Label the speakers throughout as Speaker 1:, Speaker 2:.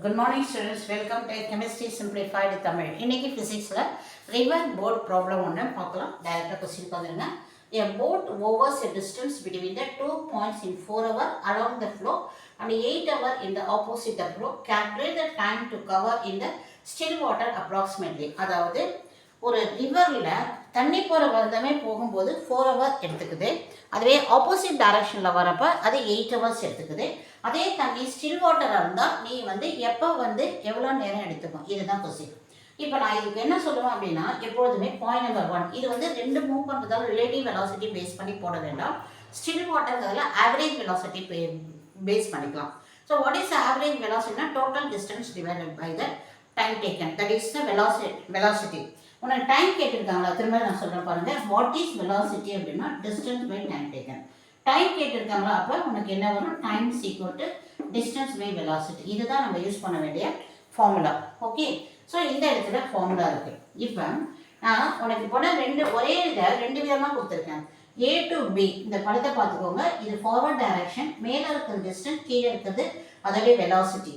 Speaker 1: Good morning students, welcome to Chemistry Simplified Tamil. இன்னைக்கு physicsல river boat problem ஒன்று பார்க்கலாம். டைரக்டா क्वेश्चन வந்துருங்க. A boat overs a distance between the 2 points in 4 hours along the flow and 8 hours in the opposite the flow. Calculate the time to cover in the still water approximately. அதாவது ஒரு ரிவரில் தண்ணி போகிற விதமே போகும்போது 4 hours எடுத்துக்குது. அதுவே opposite டைரக்ஷனில் வரப்போ அது 8 ஹவர்ஸ் எடுத்துக்குது. அதே தண்ணி ஸ்டில் வாட்டராக இருந்தால் நீ எப்போ எவ்வளோ நேரம் எடுத்துக்கும், இதுதான் கொஸ்டின். இப்போ நான் இதுக்கு என்ன சொல்லுவேன் அப்படின்னா, எப்பொழுதுமே பாயிண்ட் நம்பர் 1 இது ரெண்டு மூவ் பண்ணுறதால ரிலேட்டிவ் வெலாசிட்டி பேஸ் பண்ணி போட வேண்டாம். ஸ்டில் வாட்டர்ங்கிறதுல ஆவரேஜ் வெலாசிட்டி பேஸ் பண்ணிக்கலாம். ஸோ வாட் இஸ் ஆவரேஜ் வெலாசிட்டினா total distance divided by the time taken, that is the velocity. உனக்கு டைம் கேட்டிருக்காங்களா, திரும்ப நான் சொல்கிறேன் பாருங்கள். வாட் இஸ் வெலாசிட்டி அப்படின்னா distance by time taken. Time கேட்டிருக்காங்களா, அப்போ உனக்கு என்ன வரும், time equal to distance by velocity. இதுதான் நம்ம யூஸ் பண்ண வேண்டிய ஃபார்முலா. ஓகே, ஸோ இந்த இடத்துல ஃபார்முலா இருக்குது. இப்போ நான் உனக்கு போன ஒரே இதை ரெண்டு விதமாக கொடுத்துருக்கேன். A to B இந்த படத்தை பார்த்துக்கோங்க. இது ஃபார்வர்ட் டைரக்ஷன், மேலே இருக்கிறது டிஸ்டன்ஸ், கீழே இருக்கிறது அதோடைய வெலாசிட்டி.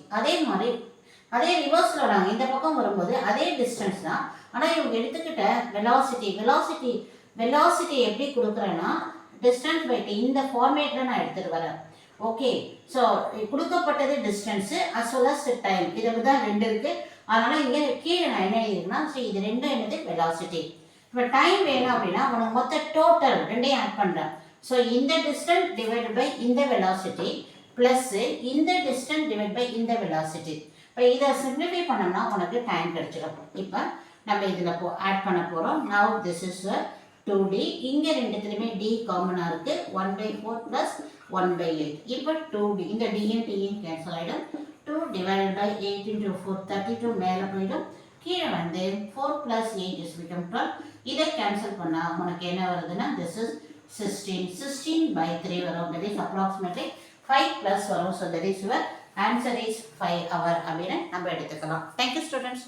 Speaker 1: அதே ரிவர்ஸில் நாங்கள் இந்த பக்கம் வரும்போது அதே டிஸ்டன்ஸ் தான். ஆனால் இவங்க எடுத்துக்கிட்ட வெலாசிட்டி எப்படி கொடுக்குறேன்னா டிஸ்டன்ஸ் பைட்டு இந்த ஃபார்மேட்டில் நான் எடுத்துகிட்டு வரேன். ஓகே, ஸோ கொடுக்கப்பட்டது distance as well as time, இதில் தான் ரெண்டு இருக்குது. அதனால் இங்கே கீழே நான் என்ன எழுதிருக்கேன்னா, ஸோ இது ரெண்டும் என்னது வெலாசிட்டி. இப்போ டைம் வேணும் அப்படின்னா உனக்கு மொத்த டோட்டல் ரெண்டையும் ஆட் பண்ணுறேன். ஸோ இந்த டிஸ்டன்ஸ் டிவைட் பை இந்த வெலாசிட்டி ப்ளஸ்ஸு இந்த டிஸ்டன்ஸ் டிவைட் பை இந்த வெலாசிட்டி. இப்போ இதை சிம்பிளிஃபை பண்ணோம்னா உனக்கு டைம் கிடைச்சிடும். இப்போ நம்ம இதில் ஆட் பண்ண போகிறோம். Now this is 2D. இங்கே ரெண்டுத்துலையுமே D காமனாக இருக்குது. 1/4 ப்ளஸ் 1/8. இப்போ 2D இந்த டியும் டியும் கேன்சல் ஆகிடும். 2 டிவைடட் பை 8 × 4 32 மேலே போயிடும். கீழே 4 + 8 இஸ் become 12. இதை கேன்சல் பண்ணால் உனக்கு என்ன வருதுன்னா திஸ் இஸ் 16/3 வரும். தட் இஸ் அப்ராக்சிமேட்லி 5+ வரும். So that is your answer is 5 hours அப்படின்னு நம்ம எடுத்துக்கலாம். Thank you students.